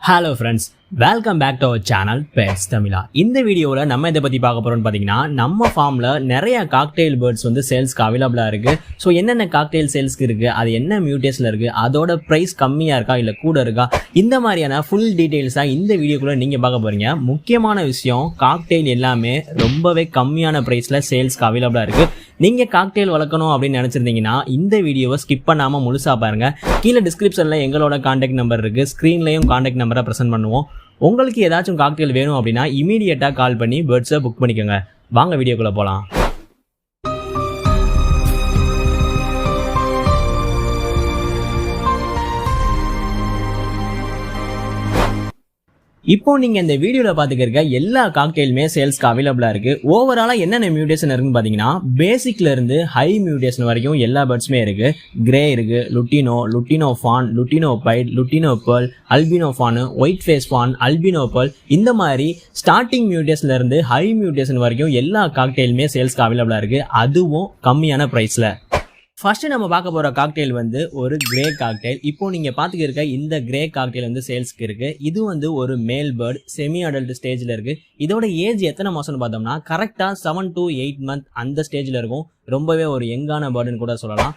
Hello friends, welcome back to our channel PETZZZ TAMIZHA. இந்த வீடியோல நம்ம இத பத்தி பார்க்க போறோம்னு பாத்தீங்கன்னா நம்ம ஃபார்ம்ல நிறைய காக்டெயில் பேர்ட்ஸ் வந்து சேல்ஸ்க்கு அவேலபிளா இருக்கு. சோ என்னென்ன காக்டெயில் சேல்ஸ்க்கு இருக்கு, அது என்ன மியூட்டேஷன்ல இருக்கு, அதோட பிரைஸ் கம்மியா இருக்கா இல்ல கூட இருக்கா, இந்த மாதிரியான ஃபுல் டீடைல்ஸ் தான் இந்த வீடியோக்குள்ள நீங்க பார்க்க போறீங்க. முக்கியமான விஷயம், காக்டெயில் எல்லாமே ரொம்பவே கம்மியான பிரைஸ்ல சேல்ஸ்க்கு அவேலபிளா இருக்கு. நீங்க காக்டெயில் வளர்க்கணும் அப்படின்னு நினைச்சிருந்தீங்கன்னா இந்த வீடியோவை ஸ்கிப் பண்ணாம முழுசா பாருங்க. கீழே டிஸ்கிரிப்ஷன்ல எங்களோட கான்டாக்ட் நம்பர் இருக்கு, ஸ்கிரீன்லயும் கான்டாக்ட் நம்பரை பிரசன்ட் பண்ணுவோம். உங்களுக்கு ஏதாச்சும் காக்டெயில் வேணும் அப்படின்னா இமீடியட்டா கால் பண்ணி பேர்ட்ஸை புக் பண்ணிக்கோங்க. வாங்க வீடியோக்குள்ள போலாம். இப்போ நீங்க இந்த வீடியோல பாத்துக்கிற எல்லா காக்டெயிலுமே சேல்ஸ்க்கு அவைலபிளா இருக்கு. ஓவராலா என்னென்ன மியூட்டேஷன் இருக்குன்னு பாத்தீங்கன்னா, பேசிக்ல இருந்து ஹை மியூட்டேஷன் வரைக்கும் எல்லா பேர்ட்ஸுமே இருக்கு. கிரே இருக்கு, lutino fawn, lutino pied, lutino pearl, albino fawn, white face fawn, albino pearl, இந்த மாதிரி ஸ்டார்டிங் மியூட்டேஷன்ல இருந்து ஹை மியூட்டேஷன் வரைக்கும் எல்லா காக்டெயிலுமே சேல்ஸ்க்கு அவைலபிளா இருக்கு, அதுவும் கம்மியான பிரைஸ்ல. ஃபர்ஸ்ட் நம்ம பார்க்க போற காக்டெயில் வந்து ஒரு கிரே காக்டெயில். இப்போ நீங்க பாத்துக்கிற இந்த கிரே காக்டெயில் வந்து சேல்ஸ்க்கு இருக்கு. இது வந்து ஒரு மேல் பேர்ட், செமி அடல்ட் ஸ்டேஜ்ல இருக்கு. இதோட ஏஜ் எத்தனை மாசம்னு பார்த்தோம்னா கரெக்டா 7 to 8 month அந்த ஸ்டேஜ்ல இருக்கும். ரொம்பவே ஒரு யங்கான பேர்டுன்னு கூட சொல்லலாம்.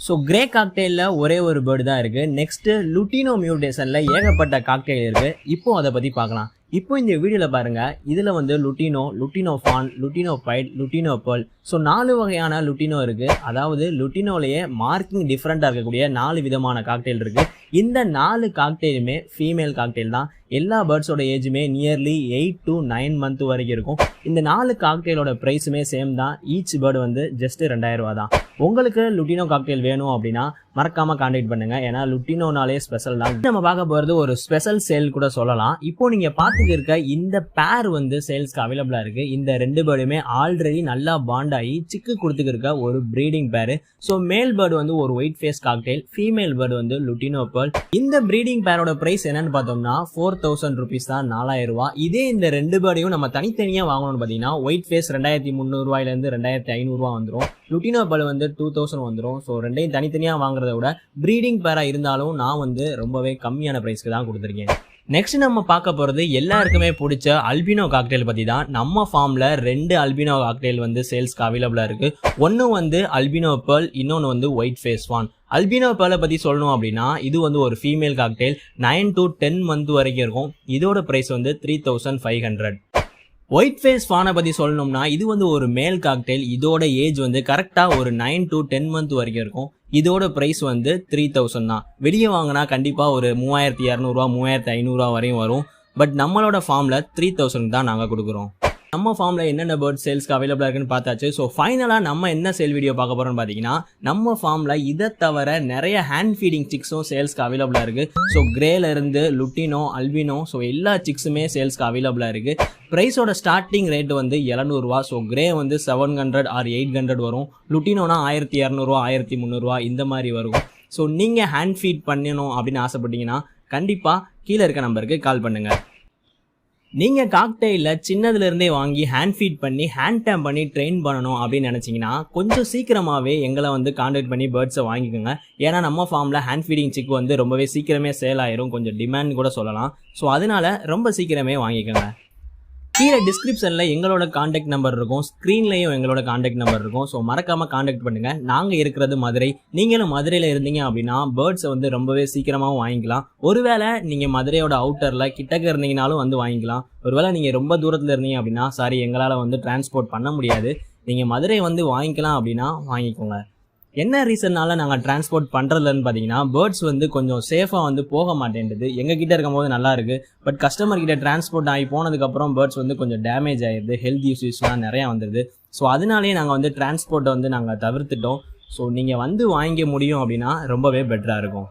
ஸோ கிரே காக்டெயிலில் ஒரே ஒரு பேர்டு தான் இருக்குது. நெக்ஸ்ட்டு லுட்டினோ மியூட்டேஷனில் ஏகப்பட்ட காக்டெயில் இருக்குது. இப்போது அதை பற்றி பார்க்கலாம். இப்போ இந்த வீடியோவில் பாருங்கள், இதில் வந்து lutino fawn, lutino pied, lutino pearl, so 4 வகையான லுட்டினோ இருக்குது. அதாவது லுட்டினோலேயே மார்க்கிங் டிஃப்ரெண்ட்டாக இருக்கக்கூடிய 4 விதமான காக்டெயில் இருக்குது. இந்த 4 காக்டெயிலுமே ஃபீமேல் காக்டெயில் தான். எல்லா பேர்ட்ஸோட ஏஜுமே நியர்லி 8 to 9 month வரைக்கும் இருக்கும். இந்த 4 காக்டெயிலோட ப்ரைஸுமே சேம் தான். ஈச் பேர்டு வந்து ஜஸ்ட் 2000 ரூபா தான். உங்களுக்கு லுட்டினோ காக்டெயில் வேணும் அப்படின்னா மறக்காம கான்டாக்ட் பண்ணுங்க. ஏன்னா லுட்டினோனாலே ஸ்பெஷல் தான். நம்ம பார்க்க போறது ஒரு ஸ்பெஷல் சேல் கூட சொல்லலாம். இப்போ நீங்க பாத்துக்க இந்த பேர் வந்து சேல்ஸ்க்கு அவைலபிளா இருக்கு. இந்த 2 பேர்டுமே ஆல்ரெடி நல்லா பாண்ட் ஆகி சிக்கு கொடுத்துருக்க ஒரு ப்ரீடிங் பேரு. ஸோ மேல் பேர்டு வந்து ஒரு white face cockatiel, female bird வந்து லுட்டினோ பெர்ல். இந்த ப்ரீடிங் பேரோட பிரைஸ் என்னன்னு பார்த்தோம்னா 4000 rupees தான், 4000 ரூபா. இதே இந்த 2 பேர்டையும் நம்ம தனித்தனியா வாங்கணும்னு பாத்தீங்கன்னா ஒயிட் ஃபேஸ் 2300 ரூபாயிலிருந்து 2500 ரூபா வந்துடும். லுட்டினோ பெர்ல் வந்து 2000 வந்துடும். ஸோ ரெண்டையும் தனித்தனியா வாங்குறத விட ப்ரீடிங் பேரா இருந்தாலும் நான் வந்து ரொம்பவே கம்மியான பிரைஸ்க்கு தான் கொடுத்துருக்கேன். நெக்ஸ்ட் நம்ம பார்க்க போறது எல்லாருக்குமே பிடிச்ச அல்பினோ காக்டெயில் பத்தி தான். நம்ம ஃபார்ம்ல 2 அல்பினோ காக்டெயில் வந்து சேல்ஸ்க்கு அவைலபிளா இருக்கு. ஒன்னு வந்து அல்பினோ பெர்ல், இன்னொன்னு வந்து ஒயிட் ஃபேஸ் ஃபான். அல்பினோ பெர்லை பத்தி சொல்லணும் அப்படின்னா இது வந்து ஒரு ஃபீமேல் காக்டெயில், 9 to 10 month வரைக்கும் இருக்கும். இதோட பிரைஸ் வந்து 3500. ஒயிட் ஃபேஸ் ஃபானை பத்தி சொல்லணும்னா இது வந்து ஒரு மேல் காக்டெயில். இதோட ஏஜ் வந்து கரெக்டா ஒரு 9 to 10 month வரைக்கும் இருக்கும். இதோட பிரைஸ் வந்து 3000 தான். வெளியே வாங்கினா கண்டிப்பா ஒரு 3200 ரூபா, 3500 ரூபா வரையும் வரும். பட் நம்மளோட ஃபார்ம்ல 3000 தான் நாங்க கொடுக்குறோம். நம்ம ஃபார்ம்ல என்னென்ன பேர்ட் சேல்ஸ்க்கு அவைலபிளா இருக்குன்னு பார்த்தாச்சு. ஸோ ஃபைனலா நம்ம என்ன சேல் வீடியோ பார்க்க போறோம்னு பாத்தீங்கன்னா, நம்ம ஃபார்ம்ல இதை தவிர நிறைய ஹேண்ட் ஃபீடிங் சிக்ஸும் சேல்ஸ்க்கு அவைலபிளா இருக்கு. ஸோ கிரேல இருந்து லுட்டினோ, அல்பினோ, ஸோ எல்லா சிக்ஸுமே சேல்ஸ்க்கு அவைலபிளா இருக்கு. பிரைஸோட ஸ்டார்டிங் ரேட் வந்து 700 ரூபா. ஸோ கிரே வந்து 700 or 800 வரும். லுட்டினோனா 1200 ரூபா, 1300 ரூபா இந்த மாதிரி வரும். ஸோ நீங்க ஹேண்ட் ஃபீட் பண்ணணும் அப்படின்னு ஆசைப்பட்டீங்கன்னா கண்டிப்பா கீழே இருக்க நம்பருக்கு கால் பண்ணுங்க. நீங்க காக்டெயில சின்னதுல இருந்தே வாங்கி ஹேண்ட் ஃபீட் பண்ணி ஹேண்ட் டேம் பண்ணி ட்ரெயின் பண்ணணும் அப்படின்னு நினைச்சீங்கன்னா கொஞ்சம் சீக்கிரமாவே எங்களை வந்து கான்டாக்ட் பண்ணி பேர்ட்ஸை வாங்கிக்கோங்க. ஏன்னா நம்ம ஃபார்ம்ல ஹேண்ட் ஃபீடிங் சிக் வந்து ரொம்பவே சீக்கிரமே சேல் ஆயிரும், கொஞ்சம் டிமாண்ட் கூட சொல்லலாம். ஸோ அதனால ரொம்ப சீக்கிரமே வாங்கிக்கோங்க. கீழே டிஸ்கிரிப்ஷன்ல எங்களோட கான்டாக்ட் நம்பர் இருக்கும், ஸ்க்ரீன்லையும் எங்களோட கான்டாக்ட் நம்பர் இருக்கும். ஸோ மறக்காம கான்டாக்ட் பண்ணுங்க. நாங்கள் இருக்கிறது மதுரை. நீங்களும் மதுரையில் இருந்தீங்க அப்படின்னா பேர்ட்ஸை வந்து ரொம்பவே சீக்கிரமாகவும் வாங்கிக்கலாம். ஒருவேளை நீங்கள் மதுரையோட அவுட்டரில் கிட்டக்க இருந்தீங்கனாலும் வந்து வாங்கிக்கலாம். ஒருவேளை நீங்கள் ரொம்ப தூரத்தில் இருந்தீங்க அப்படின்னா சாரி எங்களால் வந்து டிரான்ஸ்போர்ட் பண்ண முடியாது. நீங்கள் மதுரை வந்து வாங்கிக்கலாம் அப்படின்னா வாங்கிக்கோங்க. என்ன ரீசன்னால நாங்கள் டிரான்ஸ்போர்ட் பண்ணுறதுலன்னு பார்த்தீங்கன்னா பேர்ட்ஸ் வந்து கொஞ்சம் சேஃபாக வந்து போக மாட்டேன்றது. எங்ககிட்ட இருக்கும்போது நல்லா இருக்கு, பட் கஸ்டமர் கிட்ட டிரான்ஸ்போர்ட் ஆகி போனதுக்கப்புறம் பேர்ட்ஸ் வந்து கொஞ்சம் டேமேஜ் ஆயிடுது, ஹெல்த் இஷ்யூஸ்லாம் நிறையா வந்துடுது. ஸோ அதனாலேயே நாங்கள் வந்து டிரான்ஸ்போர்ட்டை வந்து நாங்கள் தவிர்த்துட்டோம். ஸோ நீங்கள் வந்து வாங்கிக்க முடியும் அப்படின்னா ரொம்பவே பெட்டராக இருக்கும்.